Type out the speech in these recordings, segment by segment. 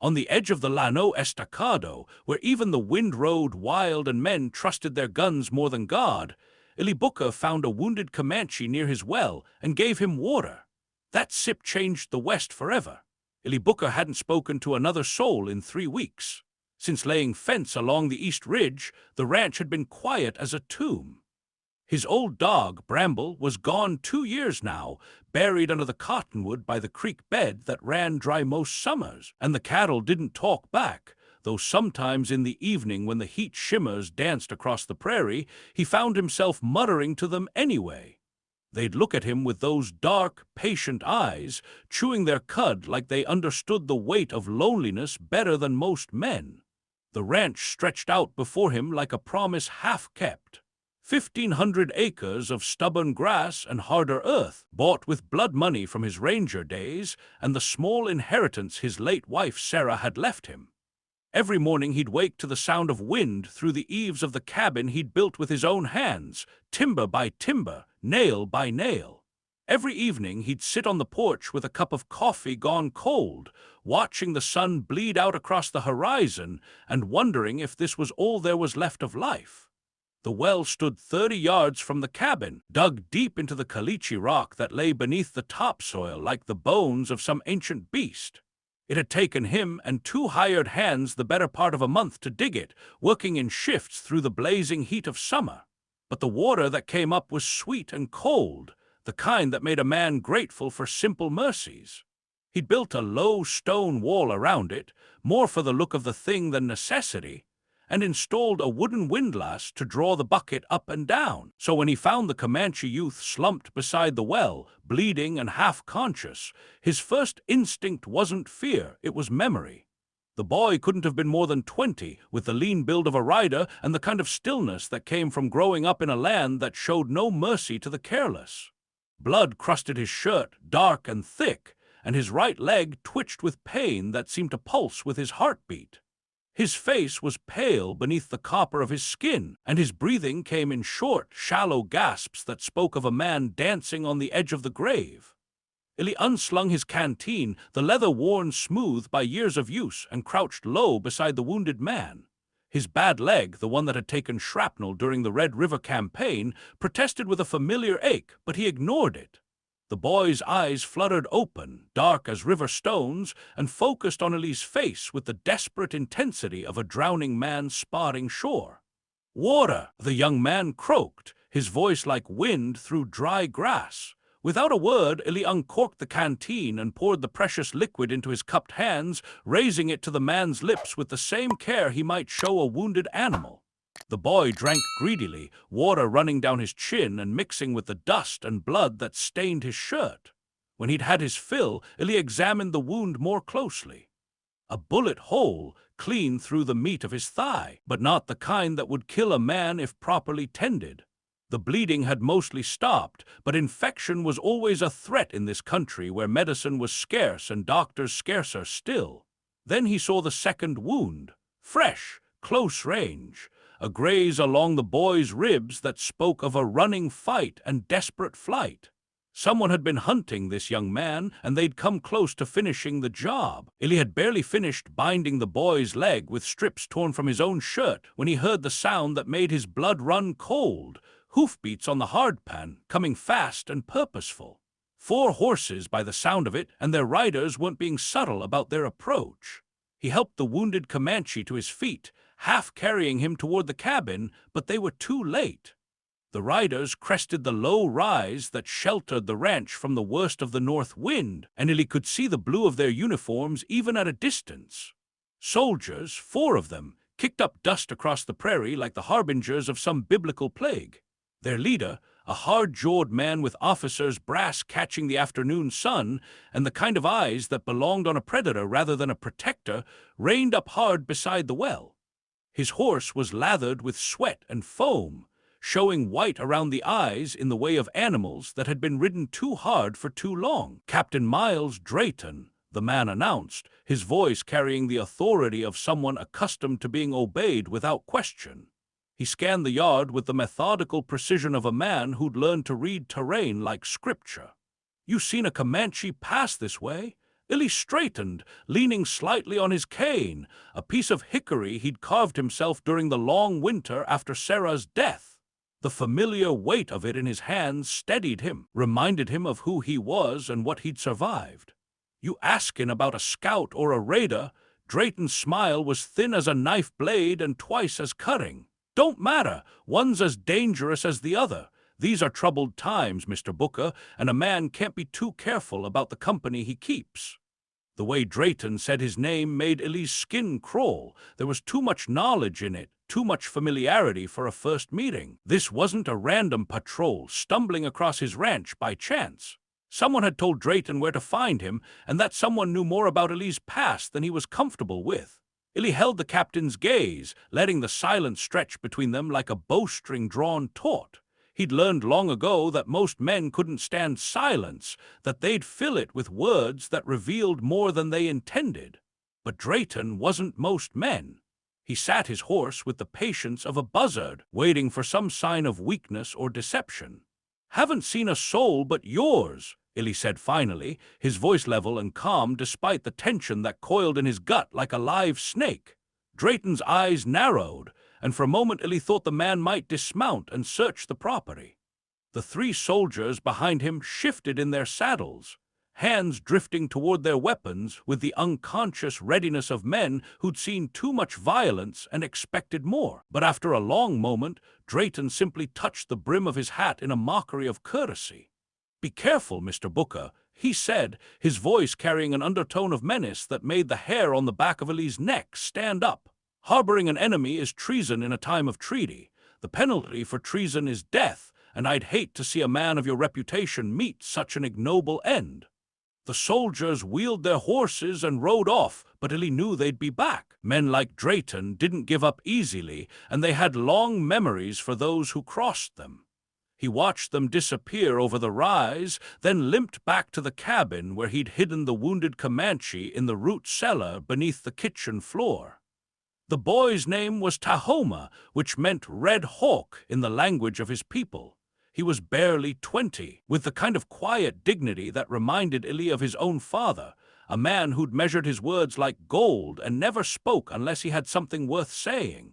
On the edge of the Llano Estacado, where even the wind rode wild and men trusted their guns more than God, Ilibuka found a wounded Comanche near his well and gave him water. That sip changed the West forever. Ilibuka hadn't spoken to another soul in 3 weeks. Since laying fence along the East Ridge, the ranch had been quiet as a tomb. His old dog, Bramble, was gone 2 years now, buried under the cottonwood by the creek bed that ran dry most summers, and the cattle didn't talk back, though sometimes in the evening when the heat shimmers danced across the prairie, he found himself muttering to them anyway. They'd look at him with those dark, patient eyes, chewing their cud like they understood the weight of loneliness better than most men. The ranch stretched out before him like a promise half-kept. 1,500 acres of stubborn grass and harder earth, bought with blood money from his ranger days and the small inheritance his late wife Sarah had left him. Every morning he'd wake to the sound of wind through the eaves of the cabin he'd built with his own hands, timber by timber, nail by nail. Every evening he'd sit on the porch with a cup of coffee gone cold, watching the sun bleed out across the horizon and wondering if this was all there was left of life. The well stood 30 yards from the cabin, dug deep into the caliche rock that lay beneath the topsoil like the bones of some ancient beast. It had taken him and 2 hired hands the better part of a month to dig it, working in shifts through the blazing heat of summer. But the water that came up was sweet and cold, the kind that made a man grateful for simple mercies. He'd built a low stone wall around it, more for the look of the thing than necessity, and installed a wooden windlass to draw the bucket up and down. So when he found the Comanche youth slumped beside the well, bleeding and half-conscious, his first instinct wasn't fear, it was memory. The boy couldn't have been more than 20, with the lean build of a rider and the kind of stillness that came from growing up in a land that showed no mercy to the careless. Blood crusted his shirt, dark and thick, and his right leg twitched with pain that seemed to pulse with his heartbeat. His face was pale beneath the copper of his skin, and his breathing came in short, shallow gasps that spoke of a man dancing on the edge of the grave. Illy unslung his canteen, the leather worn smooth by years of use, and crouched low beside the wounded man. His bad leg, the one that had taken shrapnel during the Red River campaign, protested with a familiar ache, but he ignored it. The boy's eyes fluttered open, dark as river stones, and focused on Ellie's face with the desperate intensity of a drowning man spotting shore. "Water!" the young man croaked, his voice like wind through dry grass. Without a word, Ellie uncorked the canteen and poured the precious liquid into his cupped hands, raising it to the man's lips with the same care he might show a wounded animal. The boy drank greedily, water running down his chin and mixing with the dust and blood that stained his shirt. When he'd had his fill, Illy examined the wound more closely. A bullet hole, clean through the meat of his thigh, but not the kind that would kill a man if properly tended. The bleeding had mostly stopped, but infection was always a threat in this country where medicine was scarce and doctors scarcer still. Then he saw the second wound, fresh, close range, a graze along the boy's ribs that spoke of a running fight and desperate flight. Someone had been hunting this young man, and they'd come close to finishing the job. Illy had barely finished binding the boy's leg with strips torn from his own shirt when he heard the sound that made his blood run cold, hoofbeats on the hardpan, coming fast and purposeful. 4 horses by the sound of it, and their riders weren't being subtle about their approach. He helped the wounded Comanche to his feet, half carrying him toward the cabin, but they were too late. The riders crested the low rise that sheltered the ranch from the worst of the north wind, and Illy could see the blue of their uniforms even at a distance. Soldiers, 4 of them, kicked up dust across the prairie like the harbingers of some biblical plague. Their leader, a hard-jawed man with officer's brass catching the afternoon sun and the kind of eyes that belonged on a predator rather than a protector, reined up hard beside the well. His horse was lathered with sweat and foam, showing white around the eyes in the way of animals that had been ridden too hard for too long. "Captain Miles Drayton," the man announced, his voice carrying the authority of someone accustomed to being obeyed without question. He scanned the yard with the methodical precision of a man who'd learned to read terrain like scripture. "You seen a Comanche pass this way?" Illy straightened, leaning slightly on his cane, a piece of hickory he'd carved himself during the long winter after Sarah's death. The familiar weight of it in his hands steadied him, reminded him of who he was and what he'd survived. "You askin' about a scout or a raider?" Drayton's smile was thin as a knife blade and twice as cutting. "Don't matter, one's as dangerous as the other. These are troubled times, Mr. Booker, and a man can't be too careful about the company he keeps." The way Drayton said his name made Illy's skin crawl. There was too much knowledge in it, too much familiarity for a first meeting. This wasn't a random patrol stumbling across his ranch by chance. Someone had told Drayton where to find him, and that someone knew more about Illy's past than he was comfortable with. Illy held the captain's gaze, letting the silence stretch between them like a bowstring drawn taut. He'd learned long ago that most men couldn't stand silence, that they'd fill it with words that revealed more than they intended. But Drayton wasn't most men. He sat his horse with the patience of a buzzard, waiting for some sign of weakness or deception. "Haven't seen a soul but yours," Illy said finally, his voice level and calm despite the tension that coiled in his gut like a live snake. Drayton's eyes narrowed, and for a moment Illy thought the man might dismount and search the property. The three soldiers behind him shifted in their saddles, hands drifting toward their weapons with the unconscious readiness of men who'd seen too much violence and expected more. But after a long moment, Drayton simply touched the brim of his hat in a mockery of courtesy. "Be careful, Mr. Booker," he said, his voice carrying an undertone of menace that made the hair on the back of Illy's neck stand up. "Harboring an enemy is treason in a time of treaty. The penalty for treason is death, and I'd hate to see a man of your reputation meet such an ignoble end." The soldiers wheeled their horses and rode off, but Illy knew they'd be back. Men like Drayton didn't give up easily, and they had long memories for those who crossed them. He watched them disappear over the rise, then limped back to the cabin where he'd hidden the wounded Comanche in the root cellar beneath the kitchen floor. The boy's name was Tahoma, which meant Red Hawk in the language of his people. He was barely 20, with the kind of quiet dignity that reminded Illy of his own father, a man who'd measured his words like gold and never spoke unless he had something worth saying.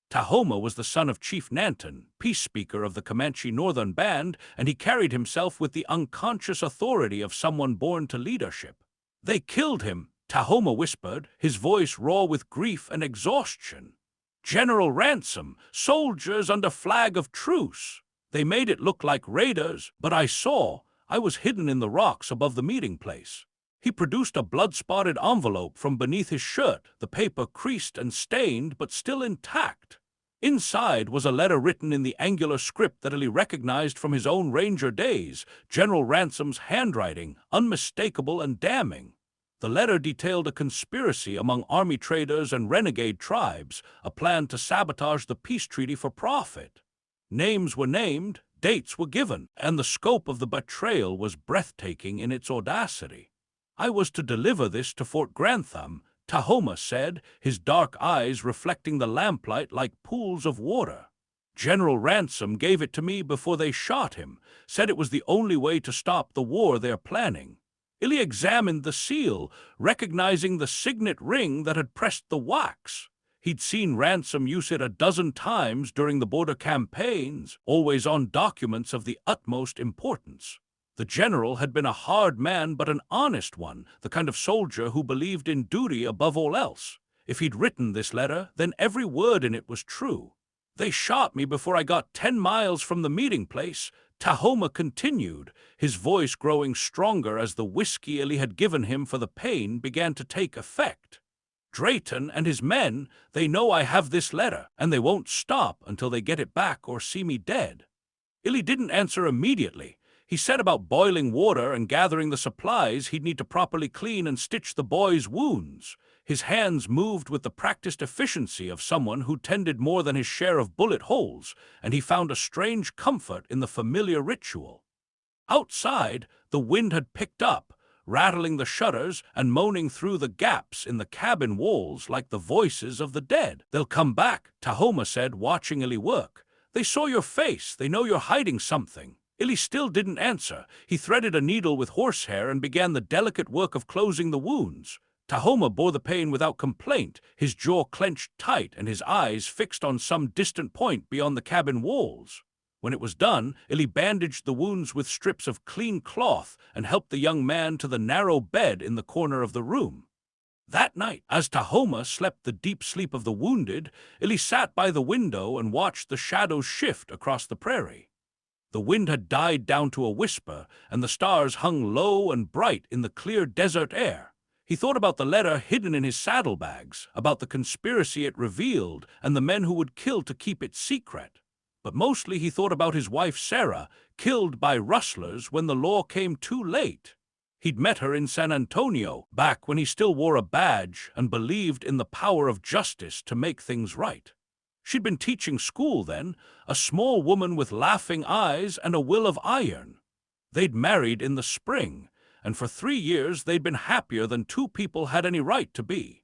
Tahoma was the son of Chief Nanton, peace speaker of the Comanche Northern Band, and he carried himself with the unconscious authority of someone born to leadership. "They killed him," Tahoma whispered, his voice raw with grief and exhaustion. "General Ransom, soldiers under flag of truce. They made it look like raiders, but I was hidden in the rocks above the meeting place." He produced a blood-spotted envelope from beneath his shirt, the paper creased and stained but still intact. Inside was a letter written in the angular script that Illy recognized from his own ranger days, General Ransom's handwriting, unmistakable and damning. The letter detailed a conspiracy among army traders and renegade tribes, a plan to sabotage the peace treaty for profit. Names were named, dates were given, and the scope of the betrayal was breathtaking in its audacity. "I was to deliver this to Fort Grantham," Tahoma said, his dark eyes reflecting the lamplight like pools of water. "General Ransom gave it to me before they shot him, said it was the only way to stop the war they're planning." Illy examined the seal, recognizing the signet ring that had pressed the wax. He'd seen Ransom use it a dozen times during the border campaigns, always on documents of the utmost importance. The general had been a hard man but an honest one, the kind of soldier who believed in duty above all else. If he'd written this letter, then every word in it was true. "They shot me before I got 10 miles from the meeting place," Tahoma continued, his voice growing stronger as the whiskey Illy had given him for the pain began to take effect. "Drayton and his men, they know I have this letter, and they won't stop until they get it back or see me dead." Illy didn't answer immediately. He set about boiling water and gathering the supplies he'd need to properly clean and stitch the boy's wounds. His hands moved with the practiced efficiency of someone who tended more than his share of bullet holes, and he found a strange comfort in the familiar ritual. Outside, the wind had picked up, rattling the shutters and moaning through the gaps in the cabin walls like the voices of the dead. "They'll come back," Tahoma said, watching Illy work. "They saw your face. They know you're hiding something." Illy still didn't answer. He threaded a needle with horsehair and began the delicate work of closing the wounds. Tahoma bore the pain without complaint, his jaw clenched tight and his eyes fixed on some distant point beyond the cabin walls. When it was done, Illy bandaged the wounds with strips of clean cloth and helped the young man to the narrow bed in the corner of the room. That night, as Tahoma slept the deep sleep of the wounded, Illy sat by the window and watched the shadows shift across the prairie. The wind had died down to a whisper, and the stars hung low and bright in the clear desert air. He thought about the letter hidden in his saddlebags, about the conspiracy it revealed, and the men who would kill to keep it secret. But mostly he thought about his wife Sarah, killed by rustlers when the law came too late. He'd met her in San Antonio, back when he still wore a badge and believed in the power of justice to make things right. She'd been teaching school then, a small woman with laughing eyes and a will of iron. They'd married in the spring, and for 3 years they'd been happier than two people had any right to be.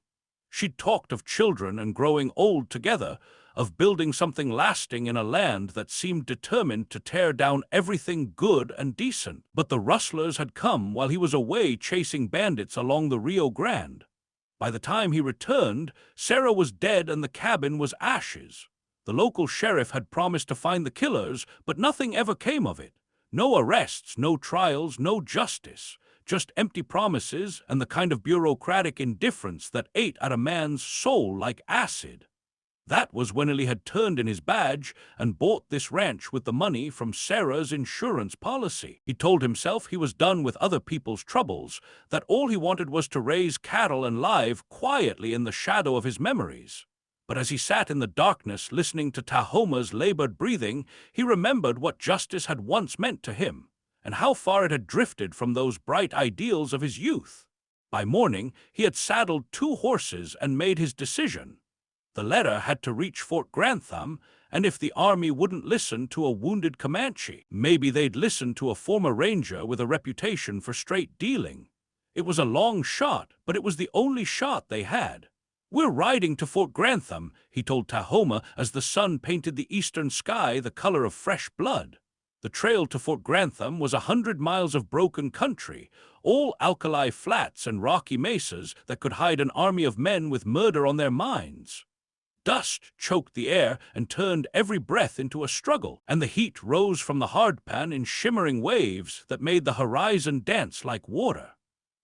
She'd talked of children and growing old together, of building something lasting in a land that seemed determined to tear down everything good and decent. But the rustlers had come while he was away chasing bandits along the Rio Grande. By the time he returned, Sarah was dead and the cabin was ashes. The local sheriff had promised to find the killers, but nothing ever came of it. No arrests, no trials, no justice. Just empty promises and the kind of bureaucratic indifference that ate at a man's soul like acid. That was when Illy had turned in his badge and bought this ranch with the money from Sarah's insurance policy. He told himself he was done with other people's troubles, that all he wanted was to raise cattle and live quietly in the shadow of his memories. But as he sat in the darkness listening to Tahoma's labored breathing, he remembered what justice had once meant to him, and how far it had drifted from those bright ideals of his youth. By morning, he had saddled 2 horses and made his decision. The letter had to reach Fort Grantham, and if the army wouldn't listen to a wounded Comanche, maybe they'd listen to a former ranger with a reputation for straight dealing. It was a long shot, but it was the only shot they had. "We're riding to Fort Grantham," he told Tahoma as the sun painted the eastern sky the color of fresh blood. The trail to Fort Grantham was 100 miles of broken country, all alkali flats and rocky mesas that could hide an army of men with murder on their minds. Dust choked the air and turned every breath into a struggle, and the heat rose from the hardpan in shimmering waves that made the horizon dance like water.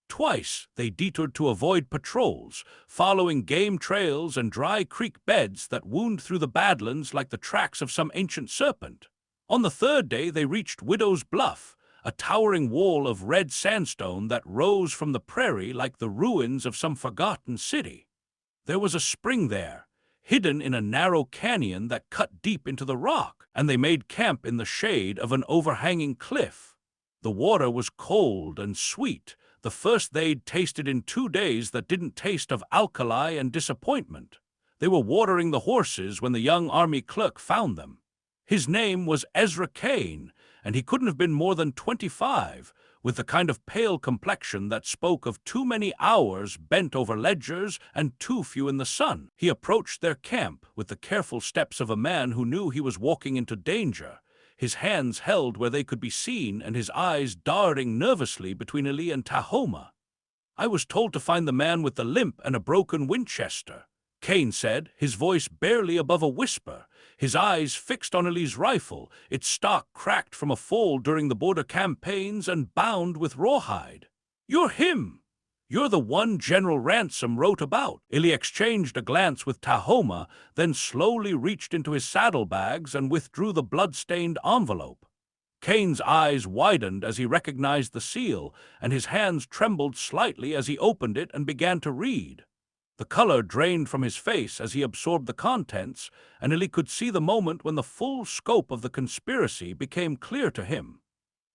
Twice they detoured to avoid patrols, following game trails and dry creek beds that wound through the badlands like the tracks of some ancient serpent. On the 3rd day they reached Widow's Bluff, a towering wall of red sandstone that rose from the prairie like the ruins of some forgotten city. There was a spring there, hidden in a narrow canyon that cut deep into the rock, and they made camp in the shade of an overhanging cliff. The water was cold and sweet, the first they'd tasted in 2 days that didn't taste of alkali and disappointment. They were watering the horses when the young army clerk found them. His name was Ezra Kane, and he couldn't have been more than 25, with the kind of pale complexion that spoke of too many hours bent over ledgers and too few in the sun. He approached their camp with the careful steps of a man who knew he was walking into danger, his hands held where they could be seen and his eyes darting nervously between Illy and Tahoma. "I was told to find the man with the limp and a broken Winchester," Kane said, his voice barely above a whisper, his eyes fixed on Illy's rifle, its stock cracked from a fall during the border campaigns and bound with rawhide. "You're him! You're the one General Ransom wrote about." Illy exchanged a glance with Tahoma, then slowly reached into his saddlebags and withdrew the blood-stained envelope. Kane's eyes widened as he recognized the seal, and his hands trembled slightly as he opened it and began to read. The color drained from his face as he absorbed the contents, and Illy could see the moment when the full scope of the conspiracy became clear to him.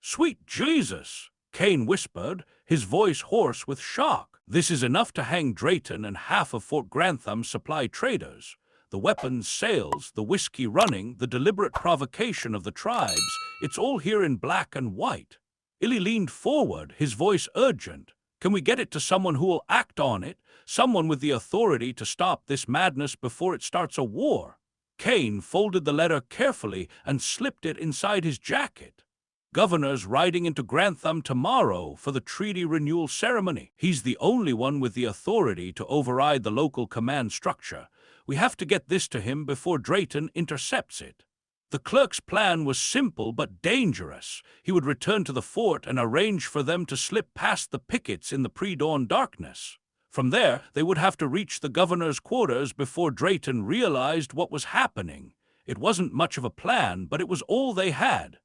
"Sweet Jesus!" Kane whispered, his voice hoarse with shock. "This is enough to hang Drayton and half of Fort Grantham's supply traders. The weapons sales, the whiskey running, the deliberate provocation of the tribes, it's all here in black and white." Illy leaned forward, his voice urgent. "Can we get it to someone who will act on it? Someone with the authority to stop this madness before it starts a war?" Kane folded the letter carefully and slipped it inside his jacket. Governor's riding into Grantham tomorrow for the treaty renewal ceremony. He's the only one with the authority to override the local command structure. We have to get this to him before Drayton intercepts it. The clerk's plan was simple but dangerous. He would return to the fort and arrange for them to slip past the pickets in the pre-dawn darkness. From there, they would have to reach the governor's quarters before Drayton realized what was happening. It wasn't much of a plan, but it was all they had.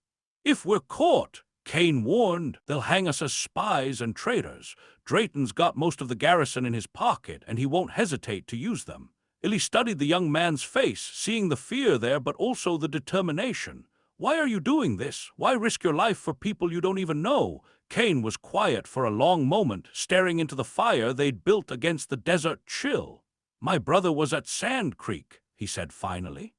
"If we're caught," Kane warned, "they'll hang us as spies and traitors. Drayton's got most of the garrison in his pocket, and he won't hesitate to use them." Illy studied the young man's face, seeing the fear there but also the determination. "Why are you doing this? Why risk your life for people you don't even know?" Kane was quiet for a long moment, staring into the fire they'd built against the desert chill. "My brother was at Sand Creek," he said finally.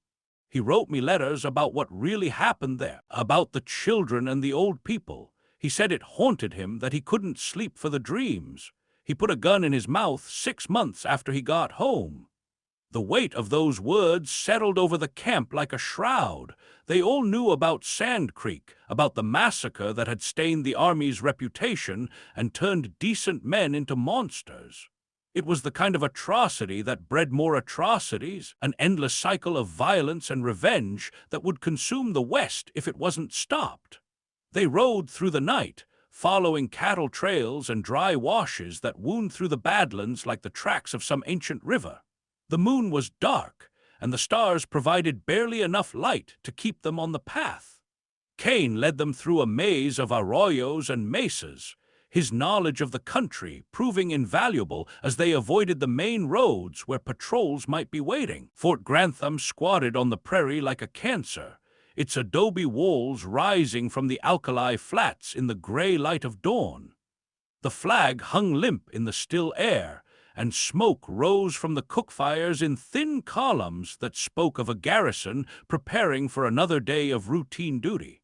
"He wrote me letters about what really happened there, about the children and the old people. He said it haunted him, that he couldn't sleep for the dreams. He put a gun in his mouth 6 months after he got home." The weight of those words settled over the camp like a shroud. They all knew about Sand Creek, about the massacre that had stained the Army's reputation and turned decent men into monsters. It was the kind of atrocity that bred more atrocities, an endless cycle of violence and revenge that would consume the West if it wasn't stopped. They rode through the night, following cattle trails and dry washes that wound through the Badlands like the tracks of some ancient river. The moon was dark, and the stars provided barely enough light to keep them on the path. Kane led them through a maze of arroyos and mesas, his knowledge of the country proving invaluable as they avoided the main roads where patrols might be waiting. Fort Grantham squatted on the prairie like a cancer, its adobe walls rising from the alkali flats in the gray light of dawn. The flag hung limp in the still air, and smoke rose from the cook fires in thin columns that spoke of a garrison preparing for another day of routine duty.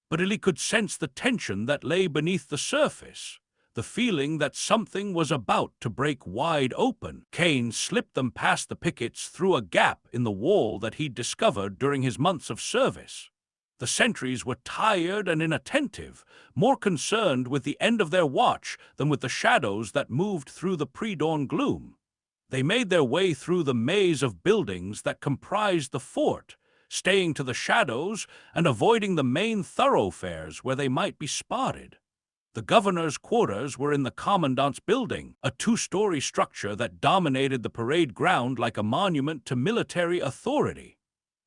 But Illy could sense the tension that lay beneath the surface, the feeling that something was about to break wide open. Kane slipped them past the pickets through a gap in the wall that he'd discovered during his months of service. The sentries were tired and inattentive, more concerned with the end of their watch than with the shadows that moved through the pre-dawn gloom. They made their way through the maze of buildings that comprised the fort, staying to the shadows and avoiding the main thoroughfares where they might be spotted. The governor's quarters were in the commandant's building, a 2-story structure that dominated the parade ground like a monument to military authority.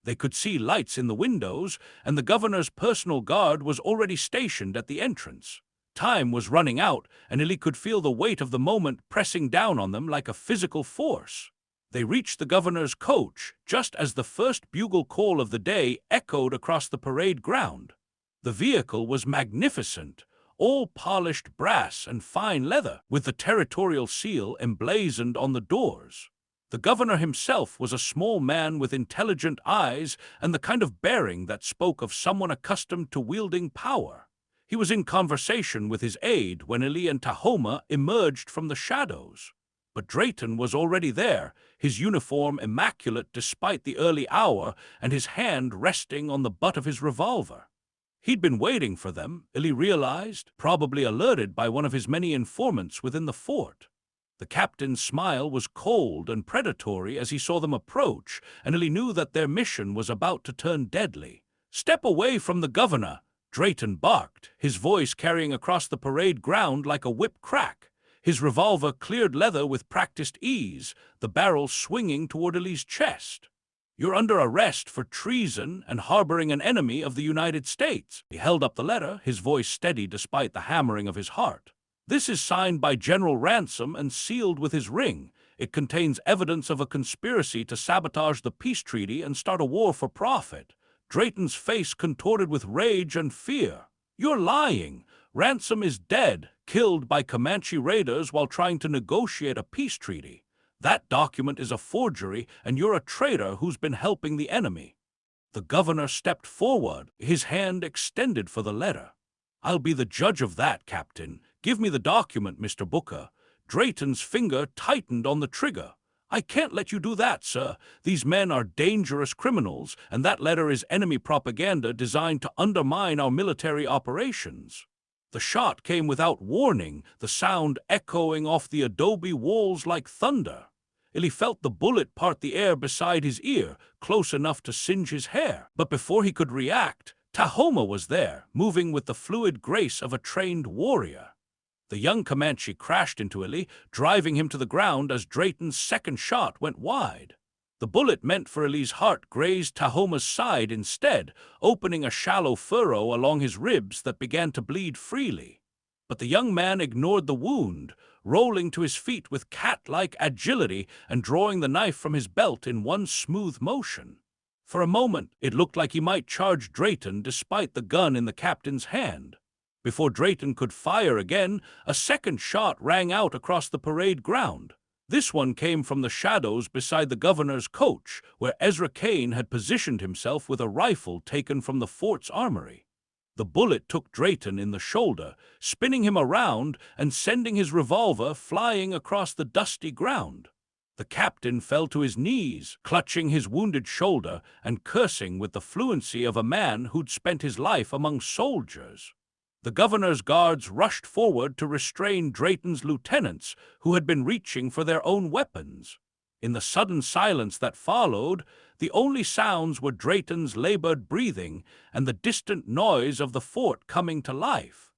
They could see lights in the windows, and the governor's personal guard was already stationed at the entrance. Time was running out, and Illy could feel the weight of the moment pressing down on them like a physical force. They reached the governor's coach just as the first bugle call of the day echoed across the parade ground. The vehicle was magnificent, all polished brass and fine leather, with the territorial seal emblazoned on the doors. The governor himself was a small man with intelligent eyes and the kind of bearing that spoke of someone accustomed to wielding power. He was in conversation with his aide when Illy and Tahoma emerged from the shadows. But Drayton was already there, his uniform immaculate despite the early hour and his hand resting on the butt of his revolver. He'd been waiting for them, Illy realized, probably alerted by one of his many informants within the fort. The captain's smile was cold and predatory as he saw them approach, and Illy knew that their mission was about to turn deadly. "Step away from the governor," Drayton barked, his voice carrying across the parade ground like a whip crack. His revolver cleared leather with practiced ease, the barrel swinging toward Illy's chest. "You're under arrest for treason and harboring an enemy of the United States." He held up the letter, his voice steady despite the hammering of his heart. "This is signed by General Ransom and sealed with his ring. It contains evidence of a conspiracy to sabotage the peace treaty and start a war for profit." Drayton's face contorted with rage and fear. "You're lying. Ransom is dead, killed by Comanche raiders while trying to negotiate a peace treaty. That document is a forgery, and you're a traitor who's been helping the enemy." The governor stepped forward, his hand extended for the letter. "I'll be the judge of that, Captain. Give me the document, Mr. Booker." Drayton's finger tightened on the trigger. "I can't let you do that, sir. These men are dangerous criminals, and that letter is enemy propaganda designed to undermine our military operations." The shot came without warning, the sound echoing off the adobe walls like thunder. Illy felt the bullet part the air beside his ear, close enough to singe his hair. But before he could react, Tahoma was there, moving with the fluid grace of a trained warrior. The young Comanche crashed into Illy, driving him to the ground as Drayton's second shot went wide. The bullet meant for Illy's heart grazed Tahoma's side instead, opening a shallow furrow along his ribs that began to bleed freely. But the young man ignored the wound, rolling to his feet with cat-like agility and drawing the knife from his belt in one smooth motion. For a moment, it looked like he might charge Drayton despite the gun in the captain's hand. Before Drayton could fire again, a second shot rang out across the parade ground. This one came from the shadows beside the governor's coach, where Ezra Kane had positioned himself with a rifle taken from the fort's armory. The bullet took Drayton in the shoulder, spinning him around and sending his revolver flying across the dusty ground. The captain fell to his knees, clutching his wounded shoulder and cursing with the fluency of a man who'd spent his life among soldiers. The governor's guards rushed forward to restrain Drayton's lieutenants, who had been reaching for their own weapons. In the sudden silence that followed, the only sounds were Drayton's labored breathing and the distant noise of the fort coming to life.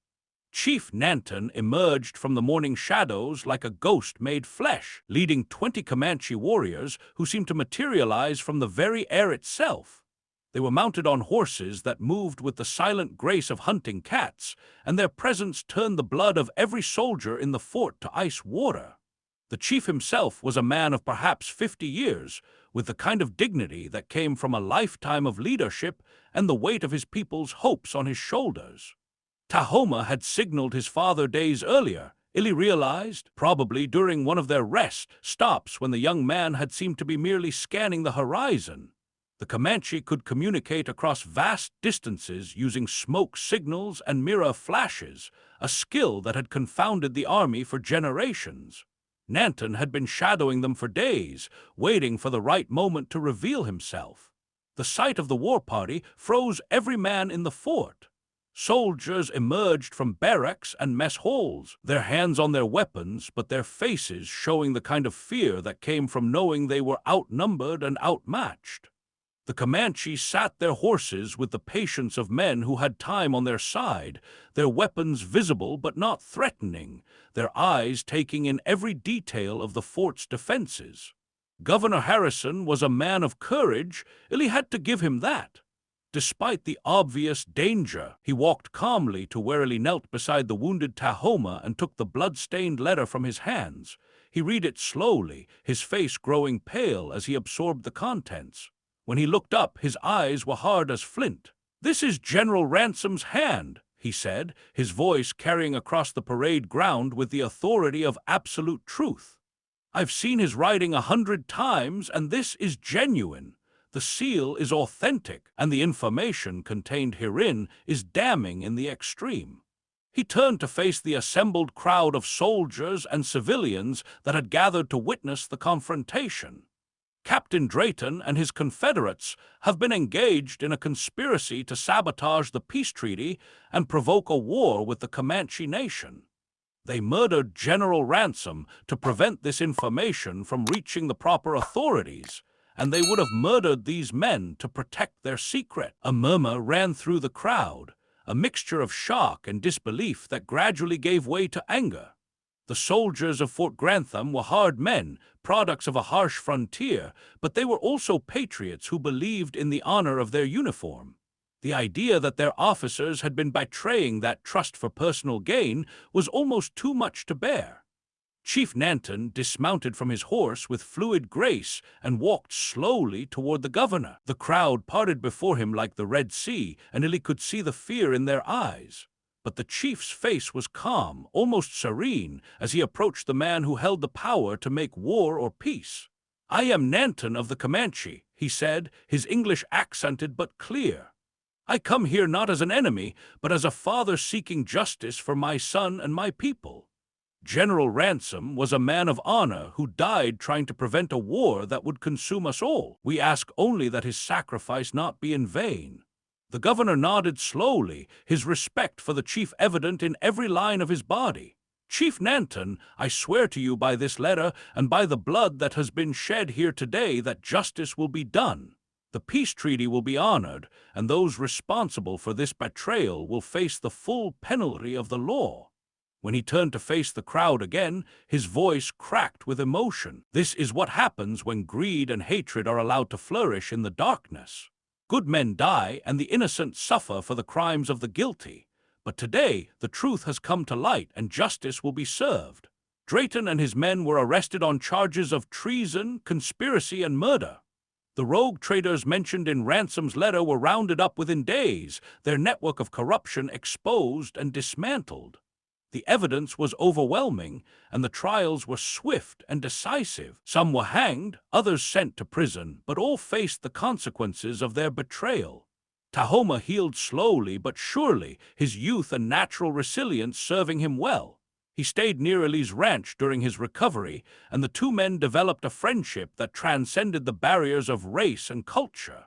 Chief Nanton emerged from the morning shadows like a ghost made flesh, leading 20 Comanche warriors who seemed to materialize from the very air itself. They were mounted on horses that moved with the silent grace of hunting cats, and their presence turned the blood of every soldier in the fort to ice water. The chief himself was a man of perhaps 50 years, with the kind of dignity that came from a lifetime of leadership and the weight of his people's hopes on his shoulders. Tahoma had signaled his father days earlier, Illy realized, probably during one of their rest stops when the young man had seemed to be merely scanning the horizon. The Comanche could communicate across vast distances using smoke signals and mirror flashes, a skill that had confounded the army for generations. Nanton had been shadowing them for days, waiting for the right moment to reveal himself. The sight of the war party froze every man in the fort. Soldiers emerged from barracks and mess halls, their hands on their weapons, but their faces showing the kind of fear that came from knowing they were outnumbered and outmatched. The Comanche sat their horses with the patience of men who had time on their side, their weapons visible but not threatening, their eyes taking in every detail of the fort's defenses. Governor Harrison was a man of courage, Illy had to give him that. Despite the obvious danger, he walked calmly to where Illy knelt beside the wounded Tahoma and took the blood-stained letter from his hands. He read it slowly, his face growing pale as he absorbed the contents. When he looked up, his eyes were hard as flint. "This is General Ransom's hand," he said, his voice carrying across the parade ground with the authority of absolute truth. "I've seen his writing 100 times, and this is genuine. The seal is authentic, and the information contained herein is damning in the extreme." He turned to face the assembled crowd of soldiers and civilians that had gathered to witness the confrontation. "Captain Drayton and his Confederates have been engaged in a conspiracy to sabotage the peace treaty and provoke a war with the Comanche Nation. They murdered General Ransom to prevent this information from reaching the proper authorities, and they would have murdered these men to protect their secret." A murmur ran through the crowd, a mixture of shock and disbelief that gradually gave way to anger. The soldiers of Fort Grantham were hard men, products of a harsh frontier, but they were also patriots who believed in the honor of their uniform. The idea that their officers had been betraying that trust for personal gain was almost too much to bear. Chief Nanton dismounted from his horse with fluid grace and walked slowly toward the governor. The crowd parted before him like the Red Sea, and Illy could see the fear in their eyes. But the chief's face was calm, almost serene, as he approached the man who held the power to make war or peace. "I am Nanton of the Comanche," he said, his English accented but clear. "I come here not as an enemy, but as a father seeking justice for my son and my people." General Ransom was a man of honor who died trying to prevent a war that would consume us all. We ask only that his sacrifice not be in vain." The governor nodded slowly, his respect for the chief evident in every line of his body. "Chief Nanton, I swear to you by this letter and by the blood that has been shed here today that justice will be done. The peace treaty will be honored, and those responsible for this betrayal will face the full penalty of the law." When he turned to face the crowd again, his voice cracked with emotion. This is what happens when greed and hatred are allowed to flourish in the darkness. Good men die, and the innocent suffer for the crimes of the guilty. But today, the truth has come to light, and justice will be served. Drayton and his men were arrested on charges of treason, conspiracy, and murder. The rogue traders mentioned in Ransom's letter were rounded up within days, their network of corruption exposed and dismantled. The evidence was overwhelming, and the trials were swift and decisive. Some were hanged, others sent to prison, but all faced the consequences of their betrayal. Tahoma healed slowly but surely, his youth and natural resilience serving him well. He stayed near Eli's ranch during his recovery, and the two men developed a friendship that transcended the barriers of race and culture.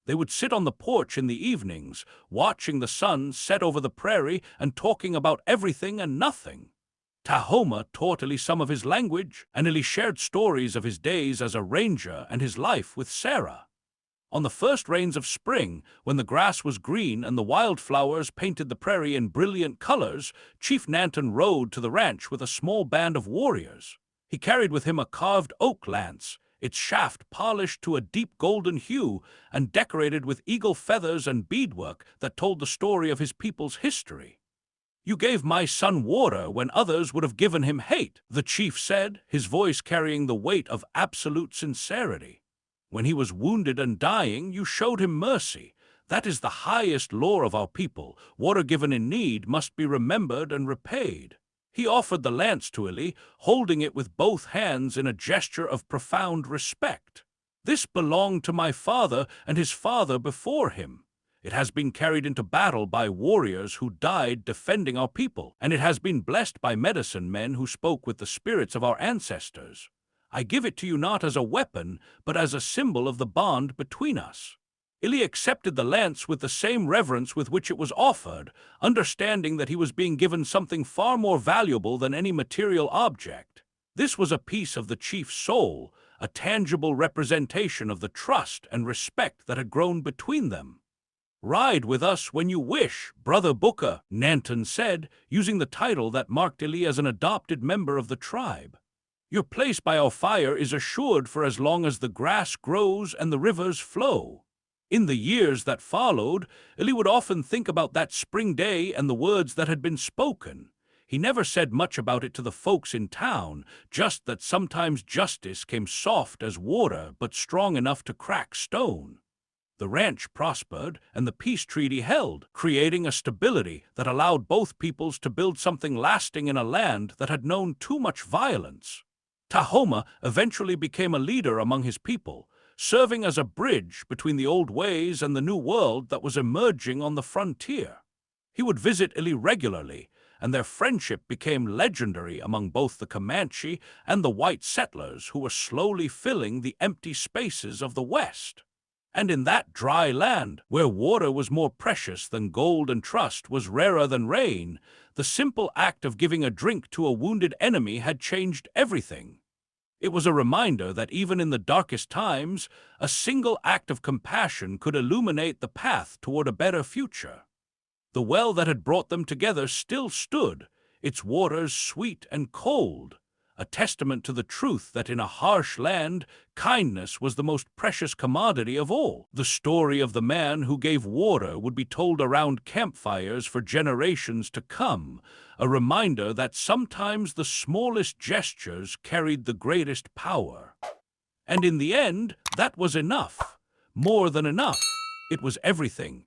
They would sit on the porch in the evenings, watching the sun set over the prairie and talking about everything and nothing. Tahoma taught Eli some of his language, and Eli shared stories of his days as a ranger and his life with Sarah. On the first rains of spring, when the grass was green and the wildflowers painted the prairie in brilliant colors, Chief Nanton rode to the ranch with a small band of warriors. He carried with him a carved oak lance, its shaft polished to a deep golden hue and decorated with eagle feathers and beadwork that told the story of his people's history. "You gave my son water when others would have given him hate," the chief said, his voice carrying the weight of absolute sincerity. "When he was wounded and dying, you showed him mercy. That is the highest law of our people. Water given in need must be remembered and repaid." He offered the lance to Eli, holding it with both hands in a gesture of profound respect. "This belonged to my father and his father before him. It has been carried into battle by warriors who died defending our people, and it has been blessed by medicine men who spoke with the spirits of our ancestors. I give it to you not as a weapon, but as a symbol of the bond between us." Eli accepted the lance with the same reverence with which it was offered, understanding that he was being given something far more valuable than any material object. This was a piece of the chief's soul, a tangible representation of the trust and respect that had grown between them. "Ride with us when you wish, Brother Booker," Nanton said, using the title that marked Eli as an adopted member of the tribe. "Your place by our fire is assured for as long as the grass grows and the rivers flow." In the years that followed, Eli would often think about that spring day and the words that had been spoken. He never said much about it to the folks in town, just that sometimes justice came soft as water but strong enough to crack stone. The ranch prospered, and the peace treaty held, creating a stability that allowed both peoples to build something lasting in a land that had known too much violence. Tahoma eventually became a leader among his people, serving as a bridge between the old ways and the new world that was emerging on the frontier. He would visit Eli regularly, and their friendship became legendary among both the Comanche and the white settlers who were slowly filling the empty spaces of the West. And in that dry land, where water was more precious than gold and trust was rarer than rain, the simple act of giving a drink to a wounded enemy had changed everything. It was a reminder that even in the darkest times, a single act of compassion could illuminate the path toward a better future. The well that had brought them together still stood, its waters sweet and cold, a testament to the truth that in a harsh land, kindness was the most precious commodity of all. The story of the man who gave water would be told around campfires for generations to come, a reminder that sometimes the smallest gestures carried the greatest power. And in the end, that was enough. More than enough. It was everything.